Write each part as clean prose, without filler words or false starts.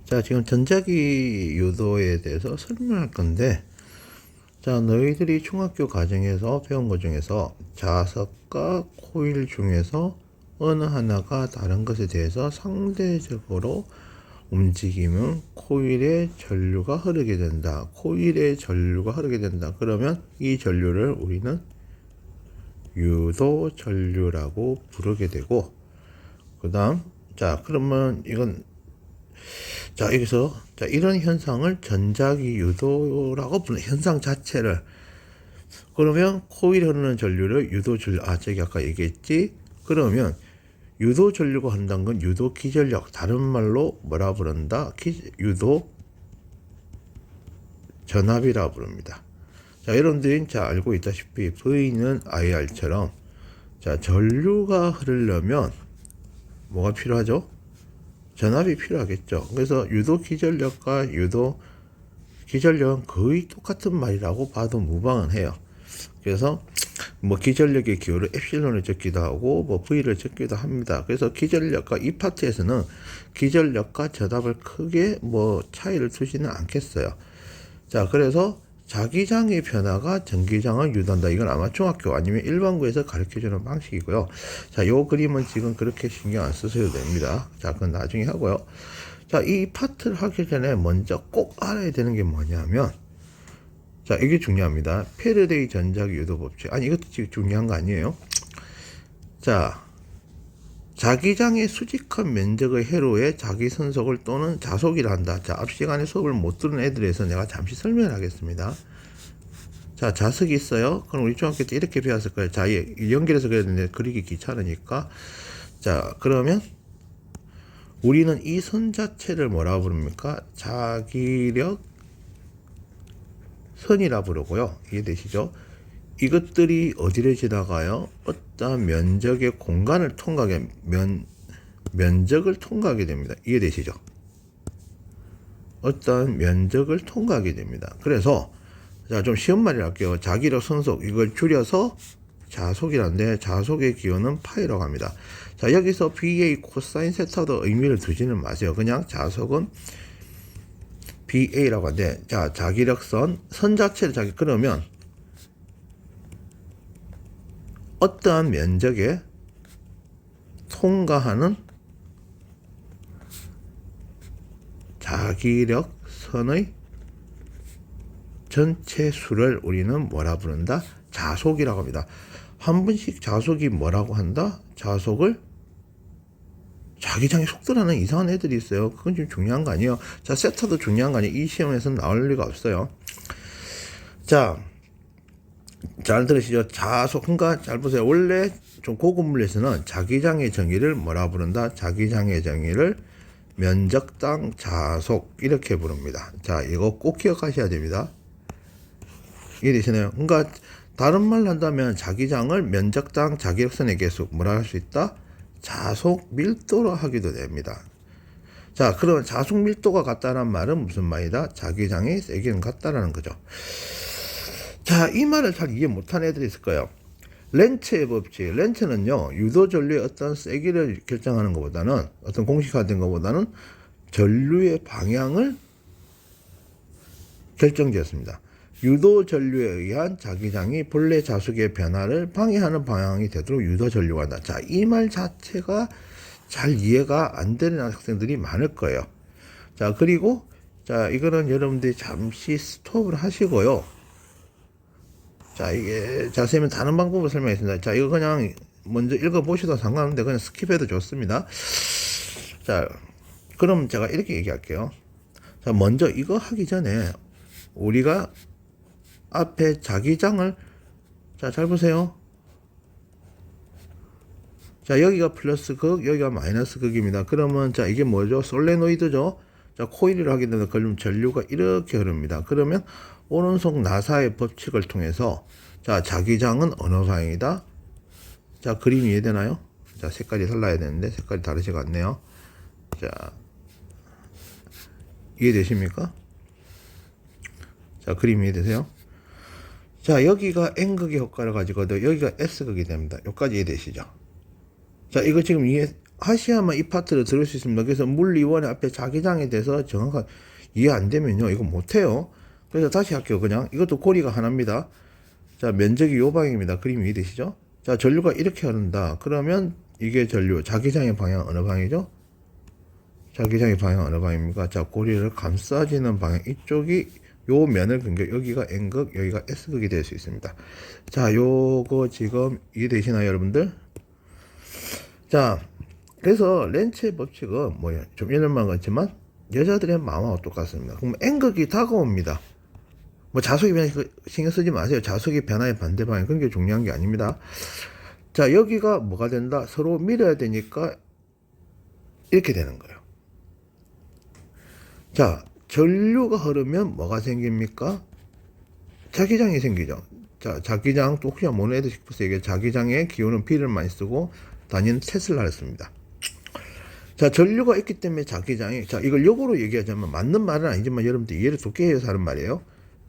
자, 지금 전자기 유도에 대해서 설명할 건데, 자, 너희들이 중학교 과정에서 배운 것 중에서 자석과 코일 중에서 어느 하나가 다른 것에 대해서 상대적으로 움직이면 코일에 전류가 흐르게 된다. 코일에 전류가 흐르게 된다. 그러면 이 전류를 우리는 유도 전류라고 부르게 되고, 그 다음, 자, 그러면 이건 자, 여기서 이런 현상을 전자기 유도라고 부르는 현상 자체를, 그러면 코일에 흐르는 전류를 유도 전류, 저기 아까 얘기했지. 그러면 유도 전류가 한다는 건 유도 기전력, 다른 말로 뭐라 부른다? 유도 전압이라 부릅니다. 자, 여러분들이 알고 있다시피 V는 IR처럼, 자, 전류가 흐르려면 뭐가 필요하죠? 전압이 필요하겠죠. 그래서 유도 기전력과 유도 기전력은 거의 똑같은 말이라고 봐도 무방은 해요. 그래서 뭐 기전력의 기호를 엡실론을 적기도 하고 뭐 V를 적기도 합니다. 그래서 기전력과 이 파트에서는 기전력과 전압을 크게 뭐 차이를 두지는 않겠어요. 자, 그래서 자기장의 변화가 전기장을 유도한다. 이건 아마 중학교 아니면 일반고에서 가르쳐주는 방식이고요. 자, 요 그림은 지금 그렇게 신경 안 쓰셔도 됩니다. 자, 그건 나중에 하고요. 자, 이 파트를 하기 전에 먼저 꼭 알아야 되는 게 뭐냐면, 자, 이게 중요합니다. 패러데이 전자기 유도 법칙. 아니, 이것도 지금 중요한 거 아니에요? 자, 자기장의 수직한 면적의 회로에 자기 선속을 또는 자속이라 한다. 자, 앞 시간에 수업을 못 들은 애들에서 내가 잠시 설명을 하겠습니다. 자, 자석이 있어요. 그럼 우리 중학교 때 이렇게 배웠을 거예요. 자, 연결해서 그려야 되는데 그리기 귀찮으니까. 자, 그러면 우리는 이 선 자체를 뭐라 부릅니까? 자기력 선이라 부르고요. 이해되시죠? 이것들이 어디를 지나가요? 어떠한 면적의 공간을 통과하게, 면적을 통과하게 됩니다. 이해되시죠? 어떠한 면적을 통과하게 됩니다. 그래서, 자, 좀 쉬운 말을 할게요. 자기력 선속, 이걸 줄여서 자속이란데, 자속의 기호는 파이라고 합니다. 자, 여기서 BA 코사인 세타도 의미를 두지는 마세요. 그냥 자속은 BA라고 하는데, 자, 자기력선, 선 자체를 그러면, 어떠한 면적에 통과하는 자기력선의 전체 수를 우리는 뭐라 부른다? 자속이라고 합니다. 한 번씩 자속이 뭐라고 한다? 자속을 자기장의 속도라는 이상한 애들이 있어요. 그건 좀 중요한 거 아니에요. 자, 세타도 중요한 거 아니에요. 이 시험에서는 나올 리가 없어요. 자, 잘 들으시죠? 자속, 그러니까 잘 보세요. 원래 좀 고급 물리에서는 자기장의 정의를 뭐라 부른다? 자기장의 정의를 면적당 자속 이렇게 부릅니다. 자, 이거 꼭 기억하셔야 됩니다. 이해되시나요? 그러니까 다른 말로 한다면 자기장을 면적당 자기력선의 개수 뭐라 할 수 있다? 자속 밀도로 하기도 됩니다. 자, 그러면 자속 밀도가 같다는 말은 무슨 말이다? 자기장의 세기는 같다라는 거죠. 자, 이 말을 잘 이해 못하는 애들이 있을 거예요. 렌츠의 법칙. 렌츠는요, 유도 전류의 어떤 세기를 결정하는 것보다는, 어떤 공식화된 것보다는 전류의 방향을 결정지었습니다. 유도 전류에 의한 자기장이 본래 자속의 변화를 방해하는 방향이 되도록 유도 전류가 한다. 자, 이 말 자체가 잘 이해가 안 되는 학생들이 많을 거예요. 자, 그리고, 자, 이거는 여러분들이 잠시 스톱을 하시고요. 자, 이게 자세히는 다른 방법을 설명했습니다. 자, 이거 그냥 먼저 읽어보셔도 상관없는데 그냥 스킵해도 좋습니다. 자, 그럼 제가 이렇게 얘기할게요. 자, 먼저 이거 하기 전에 우리가 앞에 자기장을, 자, 잘 보세요. 자, 여기가 플러스 극, 여기가 마이너스 극입니다. 그러면 자, 이게 뭐죠? 솔레노이드죠? 자, 코일을 하게 되면 그럼 전류가 이렇게 흐릅니다. 그러면 오른손 나사의 법칙을 통해서, 자, 자기장은 어느 방향이다? 자, 그림 이해되나요? 자, 색깔이 달라야 되는데 색깔이 다르지가 않네요. 자, 이해되십니까? 자, 그림 이해되세요? 자, 여기가 N극의 효과를 가지고도 여기가 S극이 됩니다. 여기까지 이해되시죠? 자, 이거 지금 하셔야만 이 파트를 들을 수 있습니다. 그래서 물리원의 앞에 자기장에 대해서 정확하게 이해 안 되면요, 이거 못해요. 그래서 다시 할게요. 그냥 이것도 고리가 하나입니다. 자, 면적이 요 방향입니다. 그림 이해되시죠? 자, 전류가 이렇게 흐른다. 그러면 이게 전류, 자기장의 방향 어느 방향이죠? 자기장의 방향 어느 방향입니까? 자, 고리를 감싸지는 방향, 이쪽이 요 면을 근격, 여기가 N극, 여기가 S극이 될 수 있습니다. 자, 요거 지금 이해되시나요, 여러분들? 자, 그래서 렌츠의 법칙은 뭐야? 좀 이런만 같지만 여자들의 마음하고 똑같습니다. 그럼 N극이 다가옵니다. 뭐 자속의 변화 신경 쓰지 마세요. 자속의 변화의 반대 방향, 그런 게 중요한 게 아닙니다. 자, 여기가 뭐가 된다? 서로 밀어야 되니까 이렇게 되는 거예요. 자, 전류가 흐르면 뭐가 생깁니까? 자기장이 생기죠. 자, 자기장, 또 혹시 모노헤드 싶어서 이게 자기장의 기호는 B를 많이 쓰고 단위는 테슬라를 씁니다. 자, 전류가 있기 때문에 자기장이, 자, 이걸 역으로 얘기하자면 맞는 말은 아니지만 여러분들 이해를 돕게 해서 하는 말이에요.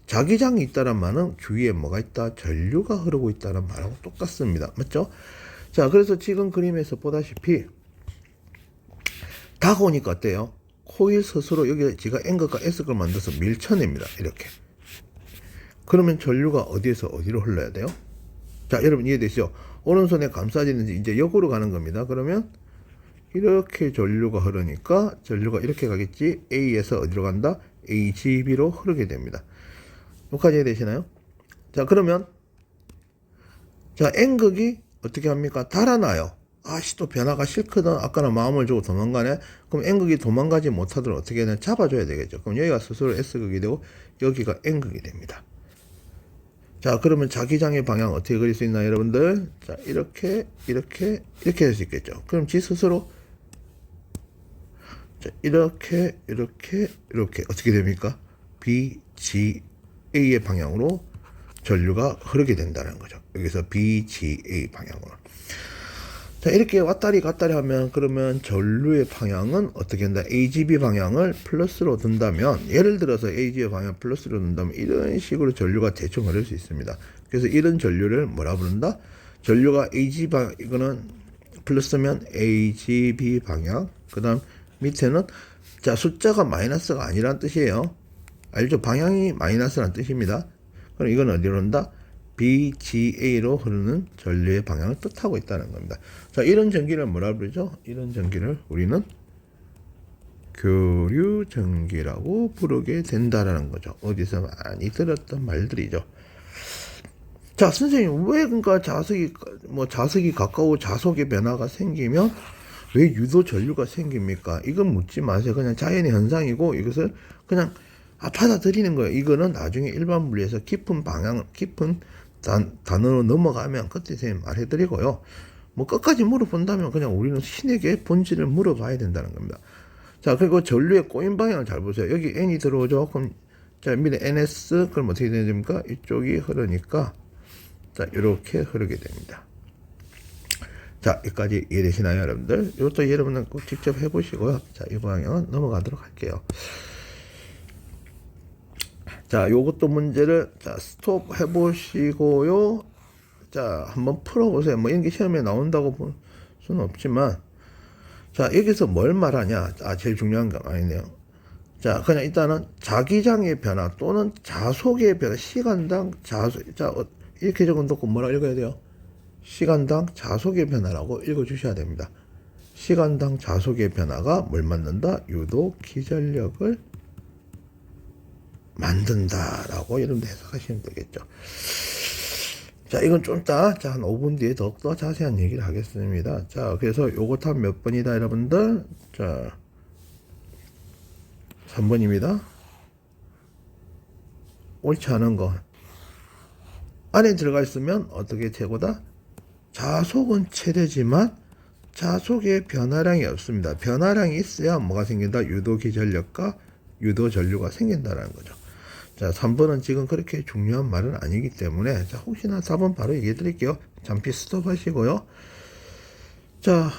자기장이 있다는 말은 주위에 뭐가 있다? 전류가 흐르고 있다는 말하고 똑같습니다. 맞죠? 자, 그래서 지금 그림에서 보다시피 다가오니까 어때요? 코일 스스로 여기 지가 N극과 S극을 만들어서 밀쳐냅니다. 이렇게. 그러면 전류가 어디에서 어디로 흘러야 돼요? 자, 여러분 이해되시죠? 오른손에 감싸지는 이제 역으로 가는 겁니다. 그러면 이렇게 전류가 흐르니까 전류가 이렇게 가겠지. A에서 어디로 간다? AGB로 흐르게 됩니다. 여기까지 이해되시나요? 자, 그러면 자, N극이 어떻게 합니까? 달아나요. 아씨, 또 변화가 싫거든. 아까는 마음을 주고 도망가네. 그럼 N극이 도망가지 못하도록 어떻게 해야 되나? 잡아줘야 되겠죠. 그럼 여기가 스스로 S극이 되고 여기가 N극이 됩니다. 자, 그러면 자기장의 방향 어떻게 그릴 수 있나요, 여러분들? 자, 이렇게 될 수 있겠죠. 그럼 지 스스로 자, 이렇게 어떻게 됩니까? B, G, A의 방향으로 전류가 흐르게 된다는 거죠. 여기서 B, G, A 방향으로. 자, 이렇게 왔다리 갔다리 하면 그러면 전류의 방향은 어떻게 된다? AGB 방향을 플러스로 둔다면, 예를 들어서 AGB 방향 플러스로 둔다면 이런 식으로 전류가 대충 흐를 수 있습니다. 그래서 이런 전류를 뭐라 부른다? 전류가 AGB 방향, 이거는 플러스면 AGB 방향, 그 다음 밑에는 자, 숫자가 마이너스가 아니란 뜻이에요. 알죠? 방향이 마이너스란 뜻입니다. 그럼 이건 어디로 온다? BGA로 흐르는 전류의 방향을 뜻하고 있다는 겁니다. 자, 이런 전기를 뭐라 부르죠? 이런 전기를 우리는 교류 전기라고 부르게 된다라는 거죠. 어디서 많이 들었던 말들이죠. 자, 선생님, 왜 그러니까 자석이 가까워 자속의 변화가 생기면 왜 유도 전류가 생깁니까? 이건 묻지 마세요. 그냥 자연의 현상이고 이것을 그냥 받아들이는 거예요. 이거는 나중에 일반 물리에서 깊은 단어로 넘어가면 그때 선생님 말해드리고요. 뭐 끝까지 물어본다면 그냥 우리는 신에게 본질을 물어봐야 된다는 겁니다. 자, 그리고 전류의 꼬인 방향을 잘 보세요. 여기 N이 들어오죠. 그럼 자, 밑에 NS, 그럼 어떻게 됩니까? 이쪽이 흐르니까 자, 이렇게 흐르게 됩니다. 자, 여기까지 이해되시나요, 여러분들? 이것도 여러분은 꼭 직접 해보시고요. 자, 이 방향은 넘어가도록 할게요. 자, 요것도 문제를 자, 스톱 해보시고요. 자, 한번 풀어보세요. 뭐 이런 게 시험에 나온다고 볼 수는 없지만, 자, 여기서 뭘 말하냐? 아, 제일 중요한 거 아니네요. 자, 그냥 일단은 자기장의 변화 또는 자속의 변화, 시간당 자속, 자, 이렇게 적어놓고 뭐라 읽어야 돼요? 시간당 자속의 변화라고 읽어주셔야 됩니다. 시간당 자속의 변화가 뭘 만든다? 유도 기전력을 만든다라고 여러분들 해석하시면 되겠죠. 자, 이건 좀 이따 한 5분 뒤에 더욱더 자세한 얘기를 하겠습니다. 자, 그래서 요것 한 몇 번이다, 여러분들? 자, 3번입니다. 옳지 않은 거. 안에 들어가 있으면 어떻게 최고다? 자속은 최대지만 자속의 변화량이 없습니다. 변화량이 있어야 뭐가 생긴다? 유도 기전력과 유도 전류가 생긴다는 거죠. 자, 3번은 지금 그렇게 중요한 말은 아니기 때문에, 자, 혹시나 4번 바로 얘기해 드릴게요. 잠시 스톱 하시고요. 자,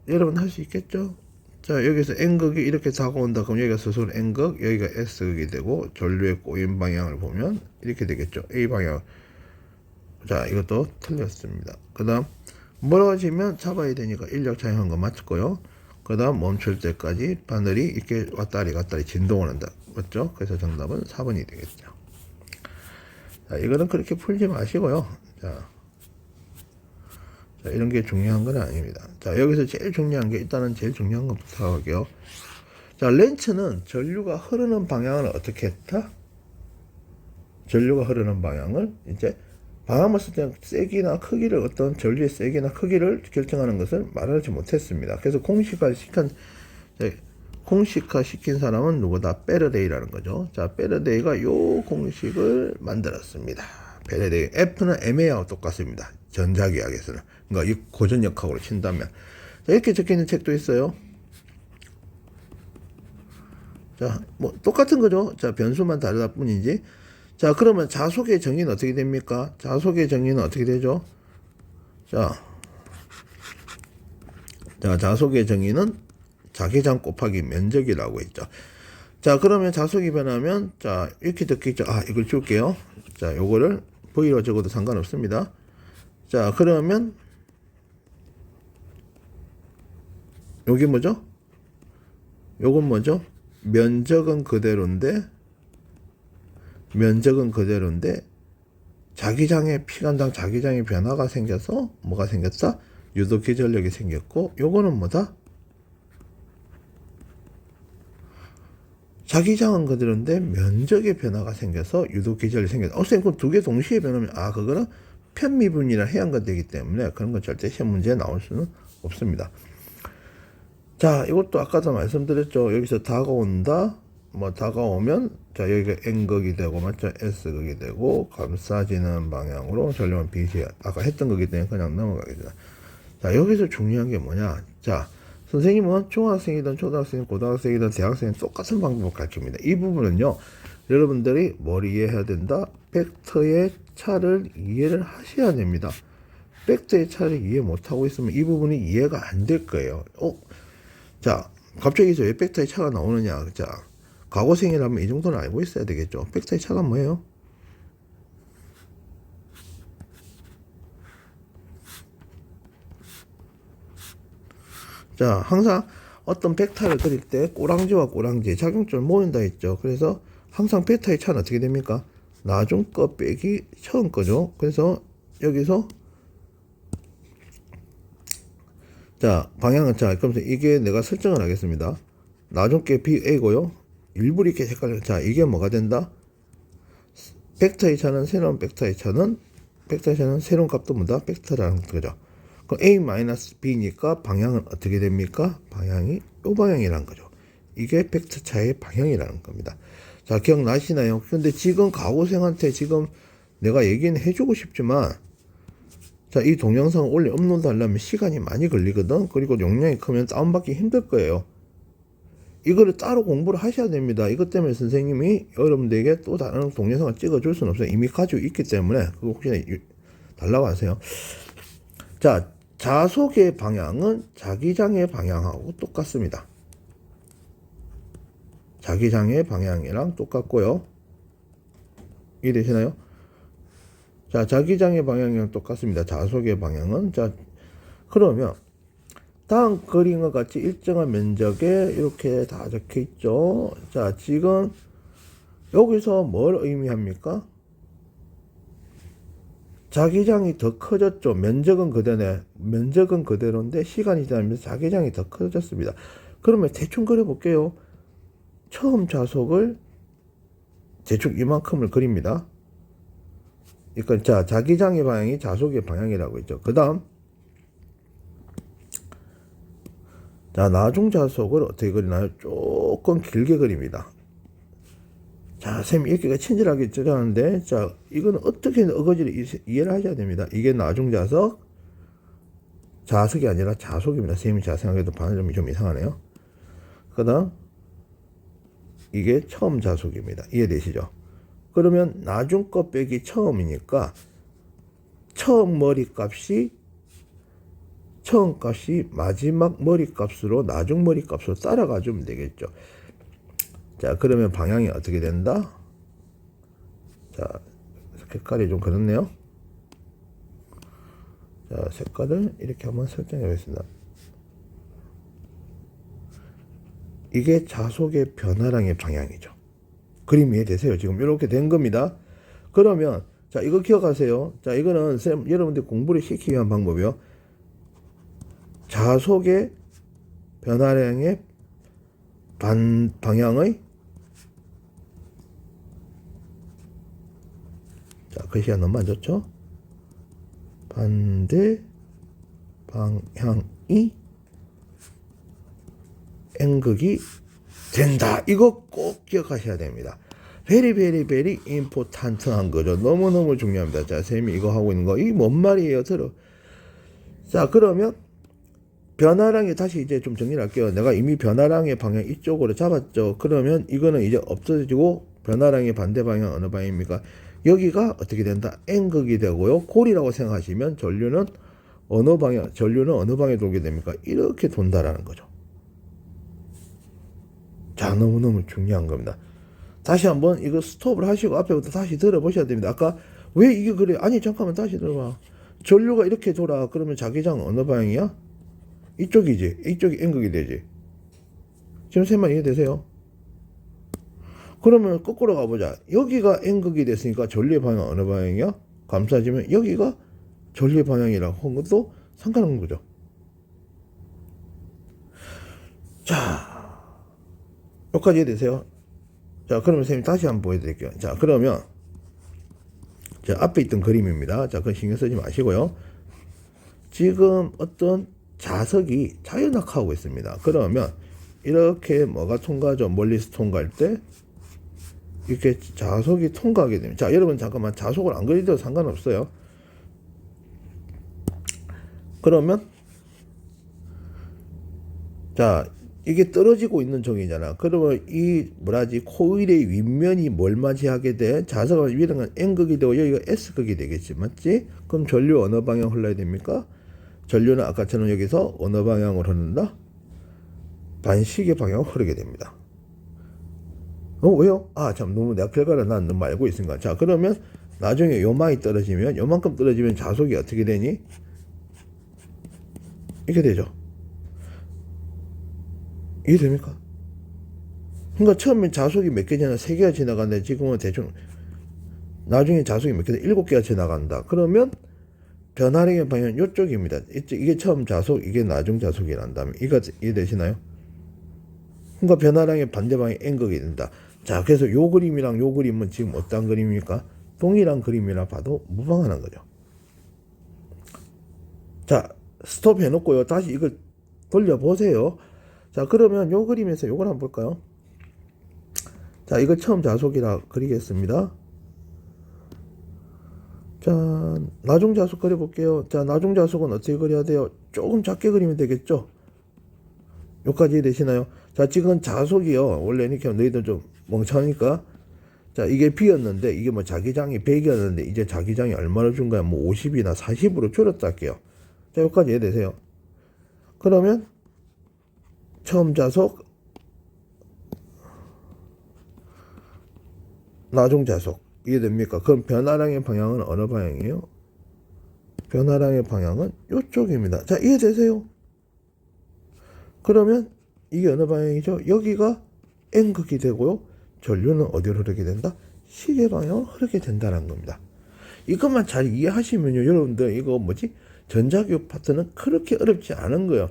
여러분 할 수 있겠죠? 자, 여기서 N극이 이렇게 다가온다. 그럼 여기가 스스로 N극, 여기가 S극이 되고, 전류의 꼬인 방향을 보면 이렇게 되겠죠. A 방향. 자, 이것도 틀렸습니다. 그 다음, 멀어지면 잡아야 되니까 인력 차용한 거 맞고요. 그 다음 멈출 때까지 바늘이 이렇게 왔다리 갔다리 진동을 한다. 맞죠? 그래서 정답은 4번이 되겠죠. 자, 이거는 그렇게 풀지 마시고요. 자, 이런 게 중요한 건 아닙니다. 자, 여기서 제일 중요한 게 일단은 제일 중요한 것부터 할게요. 자, 렌츠는 전류가 흐르는 방향을 어떻게 했다? 전류가 흐르는 방향을 이제 방향을 쓸 때 세기나 크기를 어떤 전류의 세기나 크기를 결정하는 것을 말하지 못했습니다. 그래서 공식화 시킨 사람은 누구다? 페러데이라는 거죠. 자, 페러데이가 요 공식을 만들었습니다. 페러데이. F는 MA하고 똑같습니다. 전자기학에서는. 그러니까 이 고전역학으로 친다면. 자, 이렇게 적혀 있는 책도 있어요. 자, 뭐 똑같은 거죠. 자, 변수만 다르다 뿐이지. 자, 그러면 자속의 정의는 어떻게 됩니까? 자속의 정의는 어떻게 되죠? 자, 자속의 정의는 자기장 곱하기 면적이라고 했죠. 자, 그러면 자속이 변하면, 자, 이렇게 적혀있죠. 아, 이걸 줄게요. 자, 요거를 V로 적어도 상관없습니다. 자, 그러면, 요게 뭐죠? 요건 뭐죠? 면적은 그대로인데, 자기장의 피관당 자기장의 변화가 생겨서 뭐가 생겼다? 유도기전력이 생겼고, 요거는 뭐다? 자기장은 그대로인데 면적의 변화가 생겨서 유도기전력이 생겼다. 선생님, 그럼 두 개 동시에 변하면, 아, 그거는 편미분이나 해양가 되기 때문에 그런 건 절대 시험 문제에 나올 수는 없습니다. 자, 이것도 아까도 말씀드렸죠. 여기서 다가온다. 뭐 다가오면, 자, 여기가 N극이 되고, 맞죠? S극이 되고, 감싸지는 방향으로 전류는 BC, 아까 했던 거기 때문에 그냥 넘어가겠습니다. 자, 여기서 중요한 게 뭐냐? 자, 선생님은 중학생이든 초등학생이든 고등학생이든 대학생이든 똑같은 방법을 가르칩니다. 이 부분은요, 여러분들이 뭘 이해해야 된다? 벡터의 차를 이해를 하셔야 됩니다. 벡터의 차를 이해 못하고 있으면 이 부분이 이해가 안 될 거예요. 자, 갑자기 왜 벡터의 차가 나오느냐? 자, 과거생이라면 이 정도는 알고 있어야 되겠죠. 벡터의 차가 뭐예요? 자, 항상 어떤 벡터를 그릴 때 꼬랑지와 꼬랑지, 작용점을 모인다 했죠. 그래서 항상 벡터의 차는 어떻게 됩니까? 나중 거 빼기 처음 거죠. 그래서 여기서 자, 방향은 자, 그럼 이게 내가 설정을 하겠습니다. 나중 게 BA고요. 일부 이렇게 헷갈려. 자, 이게 뭐가 된다? 벡터의 차는 새로운 새로운 값도 뭐다? 벡터라는 거죠. 그럼 A-B니까 방향은 어떻게 됩니까? 방향이 요 방향이라는 거죠. 이게 벡터 차의 방향이라는 겁니다. 자, 기억나시나요? 근데 지금 가고생한테 지금 내가 얘기는 해주고 싶지만, 자, 이 동영상을 업로드 하려면 시간이 많이 걸리거든. 그리고 용량이 크면 다운받기 힘들 거예요. 이거를 따로 공부를 하셔야 됩니다. 이것 때문에 선생님이 여러분들에게 또 다른 동영상을 찍어줄 수는 없어요. 이미 가지고 있기 때문에 그거 혹시나 달라고 하세요. 자, 자속의 방향은 자기장의 방향하고 똑같습니다. 자기장의 방향이랑 똑같고요. 이해되시나요? 자, 자기장의 방향이랑 똑같습니다. 자속의 방향은. 자, 그러면 다음 그림과 같이 일정한 면적에 이렇게 다 적혀 있죠. 자, 지금 여기서 뭘 의미합니까? 자기장이 더 커졌죠. 면적은 그대로인데 시간이 지나면서 자기장이 더 커졌습니다. 그러면 대충 그려볼게요. 처음 자속을 대충 이만큼을 그립니다. 그러니까 자, 자기장의 방향이 자속의 방향이라고 했죠. 그 다음 자, 나중 자속을 어떻게 그리나요? 조금 길게 그립니다. 자, 쌤 이렇게 친절하게 짜자는데, 자, 이거는 어떻게 어거지를 이해를 하셔야 됩니다. 이게 나중 자속, 자속이 아니라 자속입니다. 쌤이 자세하게도 반응점이 좀 이상하네요. 그 다음, 이게 처음 자속입니다. 이해되시죠? 그러면 나중 거 빼기 처음이니까, 처음 값이 마지막 머리 값으로 나중 머리 값으로 따라가 주면 되겠죠. 자, 그러면 방향이 어떻게 된다? 자, 색깔이 좀 그렇네요. 자, 색깔을 이렇게 한번 설정해 보겠습니다. 이게 자속의 변화량의 방향이죠. 그림 이해되세요? 지금 이렇게 된 겁니다. 그러면 자, 이거 기억하세요. 자, 이거는 여러분들 공부를 시키기 위한 방법이요. 자속의 변화량의 방향의 자, 글씨가 너무 안 좋죠? 반대 방향이 N극이 된다. 이거 꼭 기억하셔야 됩니다. 베리 임포탄트한 거죠. 너무너무 중요합니다. 자, 쌤이 이거 하고 있는 거, 이게 뭔 말이에요? 들어. 자, 그러면 변화량이 다시 이제 좀 정리를 할게요. 내가 이미 변화량의 방향 이쪽으로 잡았죠. 그러면 이거는 이제 없어지고 변화량의 반대 방향 어느 방향입니까? 여기가 어떻게 된다? N극이 되고요. 골이라고 생각하시면 전류는 어느 방향에 돌게 됩니까? 이렇게 돈다라는 거죠. 자, 너무너무 중요한 겁니다. 다시 한번 이거 스톱을 하시고 앞에부터 다시 들어보셔야 됩니다. 아까 왜 이게 그래? 아니, 잠깐만, 다시 들어봐. 전류가 이렇게 돌아. 그러면 자기장 어느 방향이야? 이쪽이지. 이쪽이 N극이 되지. 지금 세 말 이해되세요? 그러면 거꾸로 가보자. 여기가 N극이 됐으니까 전류의 방향 어느 방향이야? 감싸지면 여기가 전류의 방향이라고 한 것도 상관없는 거죠. 자, 여기까지 이해되세요? 자, 그러면 선생님 다시 한번 보여드릴게요. 자, 그러면 자, 앞에 있던 그림입니다. 자, 그건 신경 쓰지 마시고요. 지금 어떤 자석이 자연낙하하고 있습니다. 그러면 이렇게 뭐가 통과하죠? 멀리서 통과할 때 이렇게 자석이 통과하게 됩니다. 자, 여러분 잠깐만, 자석을 안 그리셔도 상관없어요. 그러면 자, 이게 떨어지고 있는 종이잖아. 그러면 이 코일의 윗면이 뭘 맞이하게 돼? 자석을 위는 N극이 되고 여기가 S극이 되겠지, 맞지? 그럼 전류 어느 방향 흘러야 됩니까? 전류는 아까처럼 여기서 어느 방향으로 흐른다? 반시계 방향으로 흐르게 됩니다. 왜요? 아, 참, 너무 내가 결과를 난 너무 알고 있으니까. 자, 그러면 나중에 요만큼 떨어지면 자속이 어떻게 되니? 이렇게 되죠. 이해됩니까? 그러니까 처음엔 자속이 몇 개잖아. 3개가 지나간다. 지금은 대충 나중에 자속이 몇 개다. 7개가 지나간다. 그러면 변화량의 방향은 이쪽입니다. 이게 처음 자속, 이게 나중 자속이란 다음에 이거 이해되시나요? 그러니까 변화량의 반대 방향이 N극이 된다. 자, 그래서 요 그림이랑 요 그림은 지금 어떤 그림입니까? 동일한 그림이라 봐도 무방하는 거죠. 자, 스톱 해놓고요. 다시 이걸 돌려보세요. 자, 그러면 요 그림에서 요걸 한번 볼까요? 자, 이거 처음 자속이라 그리겠습니다. 자, 나중 자속 그려볼게요. 자, 나중 자속은 어떻게 그려야 돼요? 조금 작게 그리면 되겠죠? 여기까지 되시나요? 자, 지금 자속이요. 원래 이렇게 하면 너희들 좀 멍청하니까. 자, 이게 B였는데, 이게 뭐 자기장이 100이었는데, 이제 자기장이 얼마로 준 거야? 뭐 50이나 40으로 줄였다 할게요. 자, 여기까지 이해되세요? 그러면, 처음 자속, 나중 자속. 이해됩니까? 그럼 변화량의 방향은 어느 방향이에요? 변화량의 방향은 이쪽입니다. 자, 이해되세요? 그러면 이게 어느 방향이죠? 여기가 N극이 되고요. 전류는 어디로 흐르게 된다? 시계 방향으로 흐르게 된다는 겁니다. 이것만 잘 이해하시면요, 여러분들 이거 전자교육 파트는 그렇게 어렵지 않은 거예요.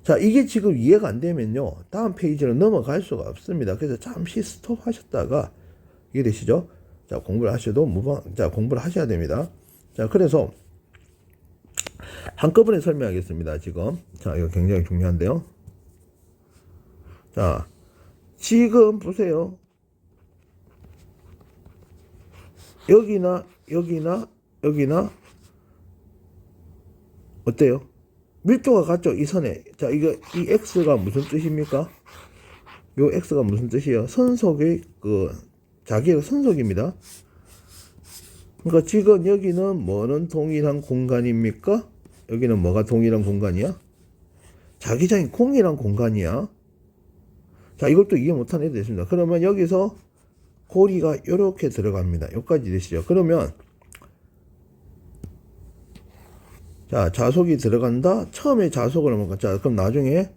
자, 이게 지금 이해가 안 되면요, 다음 페이지로 넘어갈 수가 없습니다. 그래서 잠시 스톱하셨다가 이해되시죠? 자, 공부를 하셔야 됩니다. 자, 그래서 한꺼번에 설명하겠습니다. 지금 자, 이거 굉장히 중요한데요. 자, 지금 보세요. 여기나 어때요? 밀도가 같죠? 이 선에. 자, 이 X가 무슨 뜻입니까? 요 X가 무슨 뜻이에요? 선속의 자기의 선속입니다. 그러니까 지금 여기는 뭐는 동일한 공간입니까? 여기는 뭐가 동일한 공간이야? 자기장이 공일한 공간이야. 자, 이것도 이해 못하는 애들 있습니다. 그러면 여기서 고리가 이렇게 들어갑니다. 여기까지 되시죠? 그러면 자, 자속이 들어간다. 처음에 자속을 하면, 자, 그럼 나중에,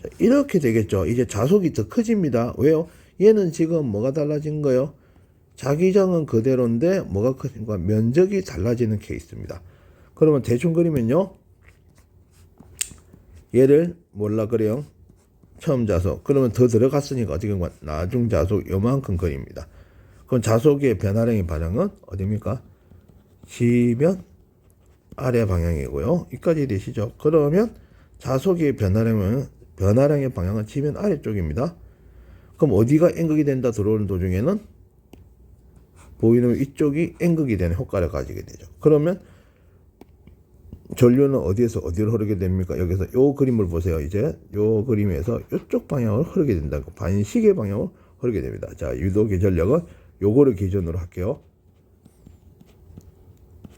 자, 이렇게 되겠죠. 이제 자속이 더 커집니다. 왜요? 얘는 지금 뭐가 달라진 거예요? 자기장은 그대로인데, 뭐가 커진가? 면적이 달라지는 케이스입니다. 그러면 대충 그리면요. 얘를 뭘라 그래요? 처음 자속. 그러면 더 들어갔으니까 어떻게 된 거야? 나중 자속 요만큼 그립니다. 그럼 자속의 변화량의 반응은 어디입니까? 지면 아래 방향이고요. 여기까지 되시죠? 그러면 자속의 변화량의 방향은 지면 아래쪽입니다. 그럼 어디가 N극이 된다 들어오는 도중에는 보이는 이쪽이 N극이 되는 효과를 가지게 되죠. 그러면 전류는 어디에서 어디로 흐르게 됩니까? 여기서 요 그림을 보세요. 이제 요 그림에서 이쪽 방향으로 흐르게 된다고. 반시계 방향으로 흐르게 됩니다. 자, 유도기 전력은 요거를 기준으로 할게요.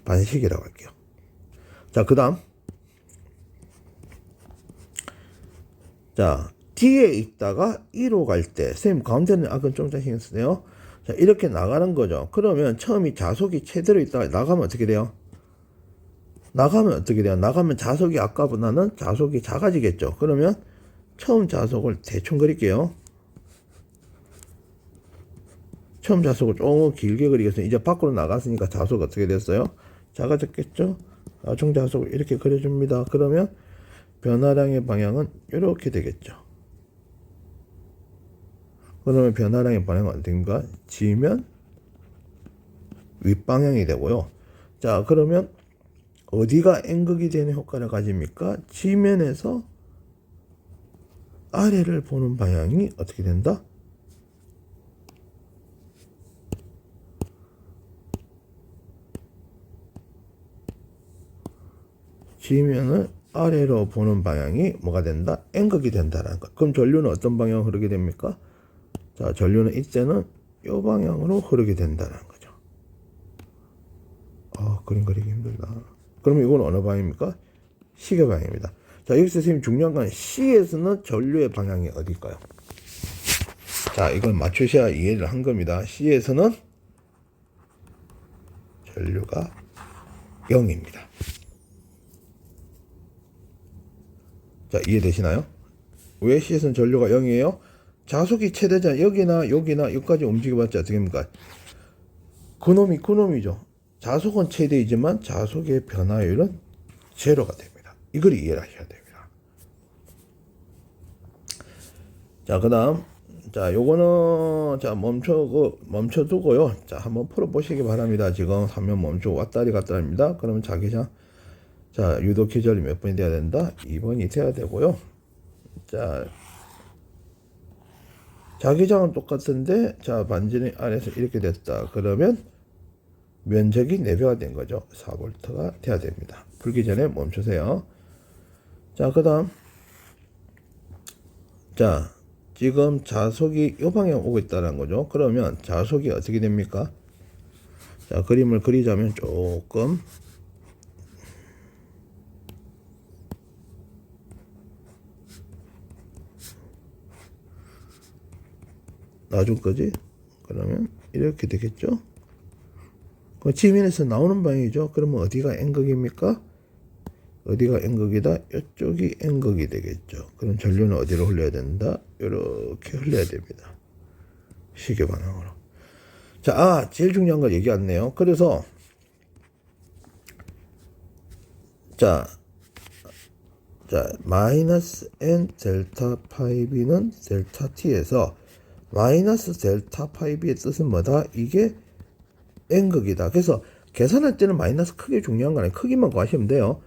반시계라고 할게요. 자, 그 다음. 자, 뒤에 있다가 1호 갈 때, 선생님 가운데는 아까 좀 신경 쓰세요. 자, 이렇게 나가는 거죠. 그러면 처음이 자속이 최대로 있다가 나가면 어떻게 돼요? 나가면 자속이 아까보다는 자속이 작아지겠죠. 그러면 처음 자속을 대충 그릴게요. 처음 자속을 조금 길게 그리겠습니다. 이제 밖으로 나갔으니까 자속 어떻게 됐어요? 작아졌겠죠? 나중 자속을 이렇게 그려줍니다. 그러면 변화량의 방향은 이렇게 되겠죠. 그러면 변화량의 방향은 어딘가? 지면 윗방향이 되고요. 자, 그러면 어디가 N극이 되는 효과를 가집니까? 지면에서 아래를 보는 방향이 어떻게 된다? 지면을 아래로 보는 방향이 뭐가 된다? N극이 된다라는 것. 그럼 전류는 어떤 방향으로 흐르게 됩니까? 자, 전류는 이때는 이 방향으로 흐르게 된다는 거죠. 그림 그리기 힘들다. 그러면 이건 어느 방향입니까? 시계 방향입니다. 자, 여기서 선생님 중요한 건 C에서는 전류의 방향이 어딜까요? 자, 이걸 맞추셔야 이해를 한 겁니다. C에서는 전류가 0입니다. 자, 이해되시나요? 왜 C에서는 전류가 0이에요? 자속이 최대자 여기나 여기까지 움직여봤자 어떻게 됩니까? 그놈이죠. 자속은 최대이지만 자속의 변화율은 제로가 됩니다. 이걸 이해를 하셔야 됩니다. 자, 그 다음. 자, 요거는, 자, 멈춰두고요. 자, 한번 풀어보시기 바랍니다. 지금 화면 멈추고 왔다리 갔다리입니다. 그러면 자기장. 자, 유도 기절이 몇 번이 돼야 된다? 2번이 돼야 되고요. 자, 자기장은 똑같은데, 자, 반지름 안에서 이렇게 됐다. 그러면 면적이 4배가 된 거죠. 4V가 돼야 됩니다. 풀기 전에 멈추세요. 자, 그 다음. 자, 지금 자속이 이 방향 오고 있다는 거죠. 그러면 자속이 어떻게 됩니까? 자, 그림을 그리자면 조금 나중 거지? 그러면 이렇게 되겠죠? 그 지면에서 나오는 방향이죠. 그러면 어디가 N극입니까? 어디가 N극이다? 이쪽이 N극이 되겠죠. 그럼 전류는 어디로 흘려야 된다? 이렇게 흘려야 됩니다. 시계 방향으로. 자, 제일 중요한 걸 얘기 안 해요. 그래서 자, 마이너스 N 델타 파이 B는 델타 T에서 마이너스 델타 파이 B의 뜻은 뭐다? 이게 N극이다. 그래서 계산할 때는 마이너스 크게 중요한 거 아니에요. 크기만 구하시면 돼요.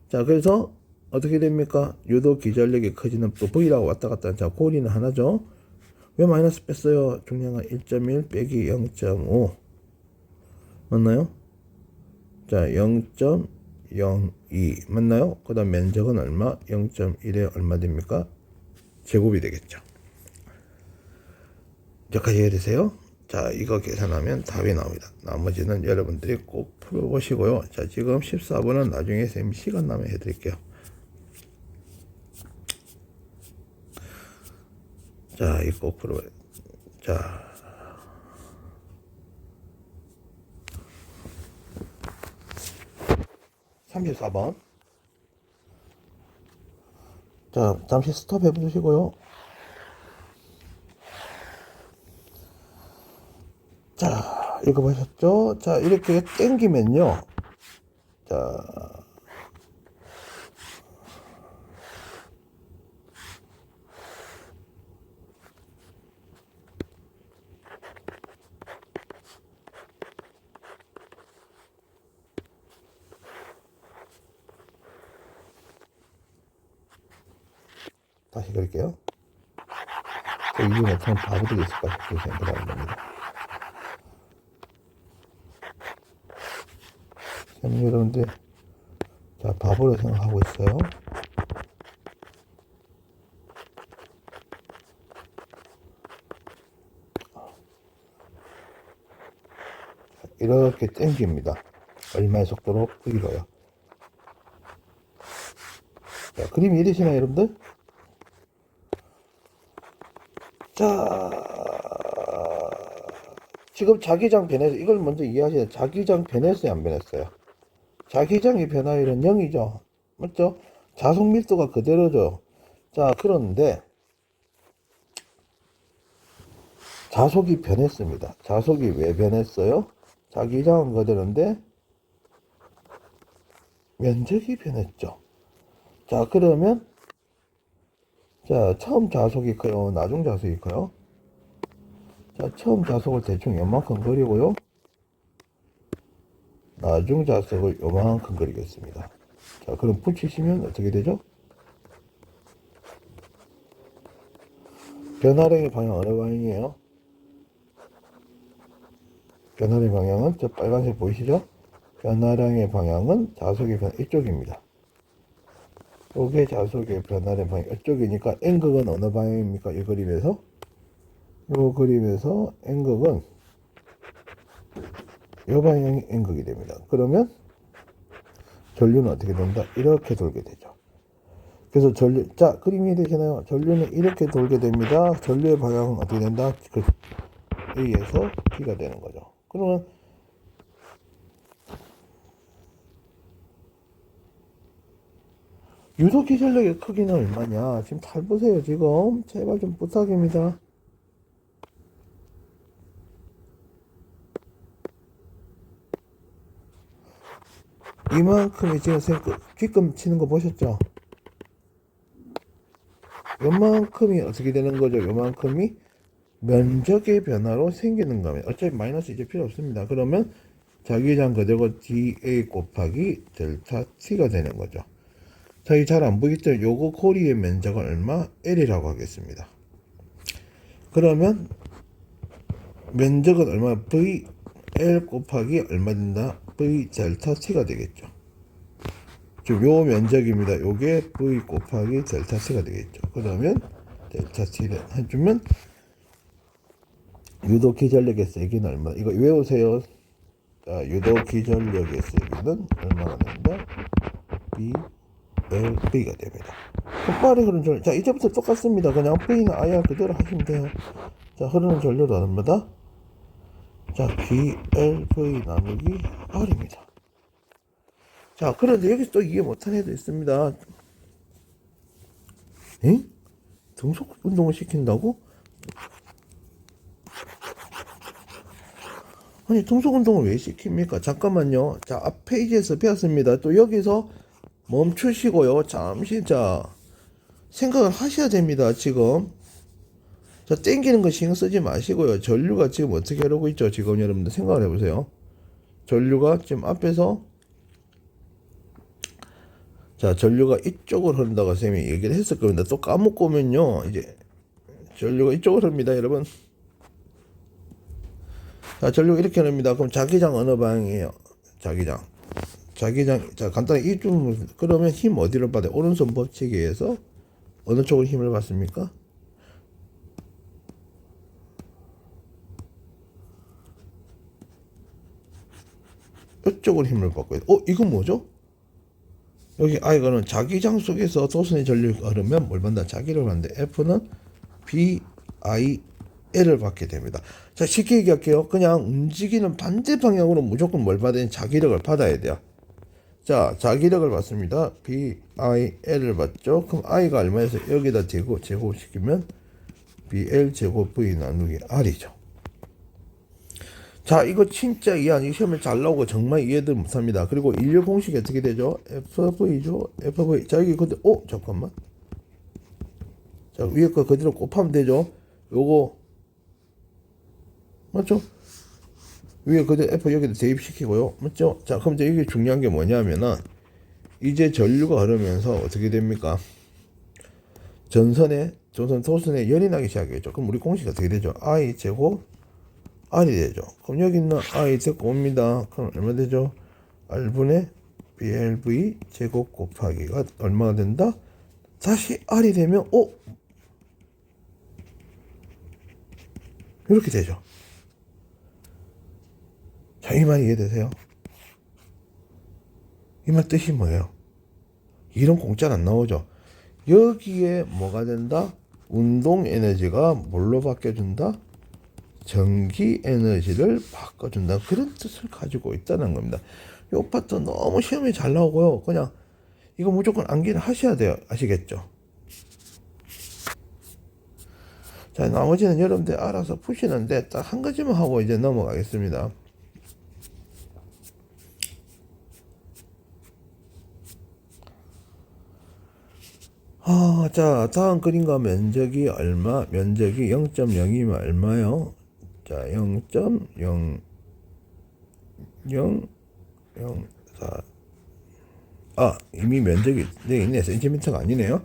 자, 그래서 어떻게 됩니까? 유도 기전력이 커지는 또 V라고 왔다 갔다. 자, 고리는 하나죠. 왜 마이너스 뺐어요? 중요한 건 1.1 빼기 0.5 맞나요? 자, 0.02 맞나요? 그 다음 면적은 얼마? 0.1에 얼마 됩니까? 제곱이 되겠죠. 여기까지 이해되세요? 자, 이거 계산하면 답이 나옵니다. 나머지는 여러분들이 꼭 풀어보시고요. 자, 지금 14번은 나중에 선생님 시간 나면 해드릴게요. 자, 이거 꼭 풀어봐요. 자. 34번. 자, 잠시 스톱 해보시고요. 자, 읽어보셨죠? 자, 이렇게 땡기면요. 자, 다시 그릴게요. 이게 어떤 바보들이 있을까 싶어서 생각하는 겁니다. 여러분들, 자, 바보로 생각하고 있어요. 이렇게 땡깁니다. 얼마의 속도로 V로요. 자, 그림이 이러시나요, 여러분들? 자, 지금 자기장 변해서, 이걸 먼저 이해하셔야 돼요. 자기장 변했어요, 안 변했어요? 자기장의 변화율은 0이죠. 맞죠? 자속 밀도가 그대로죠. 자, 그런데, 자속이 변했습니다. 자속이 왜 변했어요? 자기장은 그대로인데, 면적이 변했죠. 자, 그러면, 자, 처음 자속이 커요? 나중 자속이 커요? 자, 처음 자속을 대충 요만큼 그리고요. 나중 자속을 요만큼 그리겠습니다. 자, 그럼 붙이시면 어떻게 되죠? 변화량의 방향 어느 방향이에요? 변화량의 방향은 저 빨간색 보이시죠? 변화량의 방향은 자속의 변화 이쪽입니다. 요게 자속의 변화량 방향 이쪽이니까 N극은 어느 방향입니까? 이 그림에서 요 그림에서 N극은 요 방향이 N극이 됩니다. 그러면 전류는 어떻게 된다? 이렇게 돌게 되죠. 그래서 전류, 자, 그림이 되시나요? 전류는 이렇게 돌게 됩니다. 전류의 방향은 어떻게 된다? 그 A에서 B가 되는 거죠. 그러면 유도기 전력의 크기는 얼마냐? 지금 잘 보세요. 지금 제발 좀 부탁입니다. 이만큼이 지금 뒷금 치는 거 보셨죠? 요만큼이 어떻게 되는 거죠? 요만큼이 면적의 변화로 생기는 겁니다. 어차피 마이너스 이제 필요 없습니다. 그러면 자기장 그대로 dA 곱하기 델타 T가 되는 거죠. 자, 이 잘 안 보이겠죠? 요거 고리의 면적은 얼마? L이라고 하겠습니다. 그러면 면적은 얼마? VL 곱하기 얼마 된다? V 델타 T가 되겠죠. 즉, 요 면적입니다. 요게 V 곱하기 델타 T가 되겠죠. 그러면 델타 T를 해주면 유도기 전력의 세기는 얼마? 이거 외우세요. 자, 유도기 전력의 세기는 얼마가 된다? BLV가 됩니다. 폭발이 흐르는 전류. 자, 이제부터 똑같습니다. 그냥 V는 IR 그대로 하시면 돼요. 자, 흐르는 전류는 얼마다? 자, BLV 나누기 R입니다. 자, 그런데 여기서 또 이해 못한 애도 있습니다. 에? 등속 운동을 시킨다고? 아니, 등속 운동을 왜 시킵니까? 잠깐만요. 자, 앞 페이지에서 배웠습니다. 또 여기서 멈추시고요. 잠시, 자, 생각을 하셔야 됩니다. 지금. 자, 땡기는 거 신경 쓰지 마시고요. 전류가 지금 어떻게 하려고 있죠? 지금 여러분들 생각을 해보세요. 전류가 지금 앞에서, 자, 전류가 이쪽으로 흐른다고 쌤이 얘기를 했을 겁니다. 또 까먹고 오면요. 이제, 전류가 이쪽으로 흐릅니다, 여러분. 자, 전류가 이렇게 흐릅니다. 그럼 자기장 어느 방향이에요? 자기장. 자, 간단히 이중, 그러면 힘 어디를 받아요? 오른손 법칙에 의해서 어느 쪽으로 힘을 받습니까? 이쪽으로 힘을 받고, 이건 뭐죠? 여기 I가는 자기장 속에서 도선의 전류가 흐르면 뭘 받는다? 자기를 받는데, F는 BIL을 받게 됩니다. 자, 쉽게 얘기할게요. 그냥 움직이는 반대 방향으로 무조건 뭘 받아야 자기력을 받아야 돼요. 자, 자기력을 받습니다. BIL을 받죠. 그럼 I가 얼마에서 여기다 제곱시키면 BL 제곱 V 나누기 R이죠. 자, 이거 진짜 이해 안, 시험에 잘 나오고 정말 이해들 못합니다. 그리고 인류 공식이 어떻게 되죠? FV죠? FV. 자, 여기 근데, 잠깐만. 자, 위에 거 그대로 곱하면 되죠? 요거, 맞죠? 위에 그대로 F 여기다 대입시키고요. 맞죠? 자, 그럼 이제 이게 중요한 게 뭐냐면은, 이제 전류가 흐르면서 어떻게 됩니까? 전선 도선에 열이 나기 시작했죠. 그럼 우리 공식이 어떻게 되죠? I 제곱 R이 되죠. 그럼 여기 있는 I 데리고 옵니다. 그럼 얼마 되죠? R분의 BLV 제곱 곱하기가 얼마가 된다? 다시 R이 되면 이렇게 되죠. 자, 이 말 이해되세요? 이 말 뜻이 뭐예요? 이런 공짜는 안 나오죠. 여기에 뭐가 된다? 운동 에너지가 뭘로 바뀌어준다? 전기 에너지를 바꿔준다. 그런 뜻을 가지고 있다는 겁니다. 이 파트 너무 시험에 잘 나오고요. 그냥 이거 무조건 암기를 하셔야 돼요. 아시겠죠? 자, 나머지는 여러분들 알아서 푸시는데 딱 한 가지만 하고 이제 넘어가겠습니다. 자, 다음 그림과 면적이 얼마? 면적이 0.0이면 얼마요? 자, 0.00004. 이미 면적이 있네. 센티미터가 아니네요.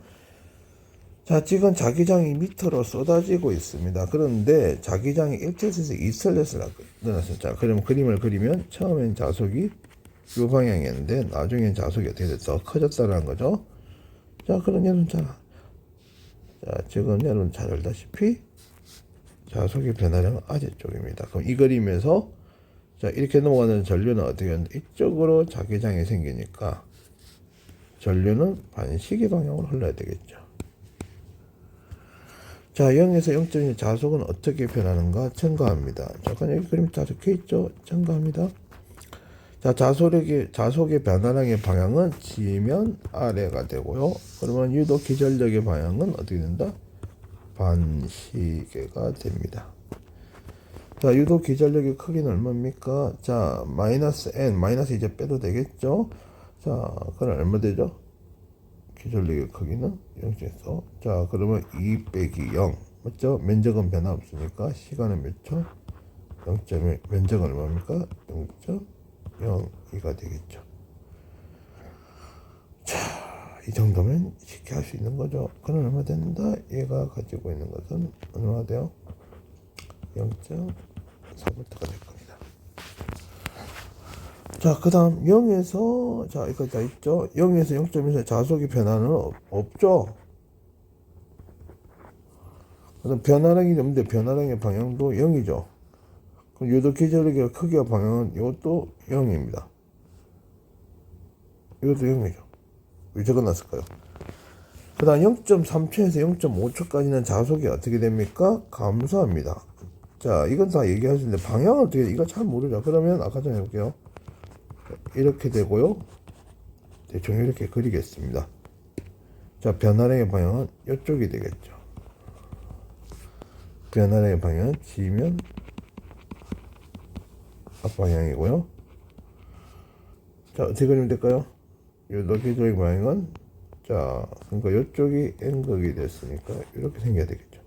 자, 지금 자기장이 미터로 쏟아지고 있습니다. 그런데 자기장이 1슬에서 2슬 늘어났어요. 자, 그럼 그림을 그리면 처음엔 자속이 이 방향이었는데 나중엔 자속이 어떻게 됐어? 커졌다는 거죠. 자, 그럼 여러분 지금 여러분 잘 알다시피 자속의 변화량은 아래쪽입니다. 그럼 이 그림에서 자, 이렇게 넘어가는 전류는 어떻게 하는데 이쪽으로 자기장이 생기니까 전류는 반시계 방향으로 흘러야 되겠죠. 자, 0에서 0.1 자속은 어떻게 변하는가 첨가합니다. 잠깐 여기 그림 다 적혀 있죠? 첨가합니다. 자, 자속의 변화량의 방향은 지면 아래가 되고요. 그러면 유도 기전력의 방향은 어떻게 된다? 반시계가 됩니다. 자, 유도 기전력의 크기는 얼마입니까? 자, 마이너스 n, 마이너스 이제 빼도 되겠죠? 자, 그럼 얼마 되죠? 기전력의 크기는 0에서 자, 그러면 2 빼기 0 맞죠? 면적은 변화 없으니까 시간은 몇 초? 0.1 면적은 얼마입니까? 0.02가 되겠죠. 자, 이 정도면 쉽게 할 수 있는 거죠. 그럼 얼마 된다? 얘가 가지고 있는 것은 얼마가 돼요? 0.4V가 될 겁니다. 자, 그 다음 0에서 자, 이거 다 있죠? 0에서 0.1의 자속의 변화는 없죠? 그럼 변화량이 없는데 변화량의 방향도 0이죠. 그럼 유도 기전력의 크기와 방향은 이것도 0입니다. 이것도 0이죠. 왜 적어놨을까요? 그 다음 0.3초에서 0.5초까지는 자속이 어떻게 됩니까? 감소합니다. 자, 이건 다 얘기할 수 있는데 방향을 어떻게 이거 잘 모르죠. 그러면 아까 전에 해볼게요. 이렇게 되고요. 대충 이렇게 그리겠습니다. 자, 변화량의 방향은 이쪽이 되겠죠. 변화량의 방향은 지면 앞방향이고요. 자, 어떻게 그리면 될까요? 유도 기전력의 방향은 자, 그러니까 이쪽이 N극이 됐으니까 이렇게 생겨야 되겠죠.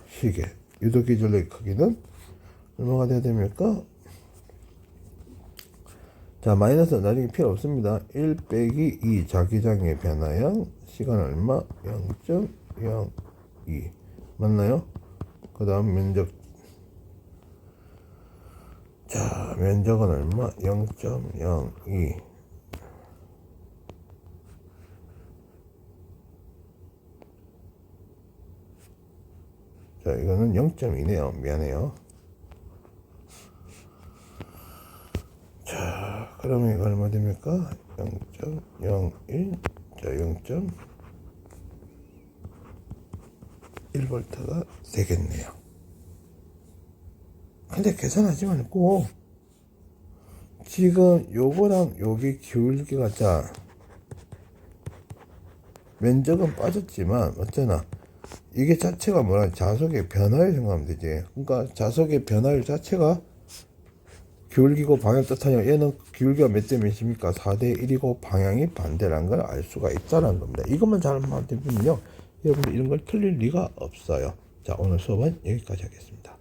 시계 유도 기전력의 크기는 얼마가 돼야 됩니까? 자, 마이너스 나중에 필요 없습니다. 1 빼기 2 자기장의 변화량 시간 얼마? 0.02 맞나요? 그 다음 면적 자, 면적은 얼마? 0.02 자, 이거는 0.2네요. 미안해요. 자, 그러면 이거 얼마 됩니까? 0.01 자, 0.1V가 되겠네요. 근데 계산하지 말고 지금 요거랑 요게 기울기가 자 면적은 빠졌지만 어쩌나 이게 자체가 뭐라 자석의 변화를 생각하면 되지. 그러니까 자석의 변화율 자체가 기울기고 방향 뜻하냐. 얘는 기울기가 몇 대 몇입니까? 4대 1이고 방향이 반대라는 걸 알 수가 있다는 겁니다. 이것만 잘 만들면요 여러분들 이런 걸 틀릴 리가 없어요. 자, 오늘 수업은 여기까지 하겠습니다.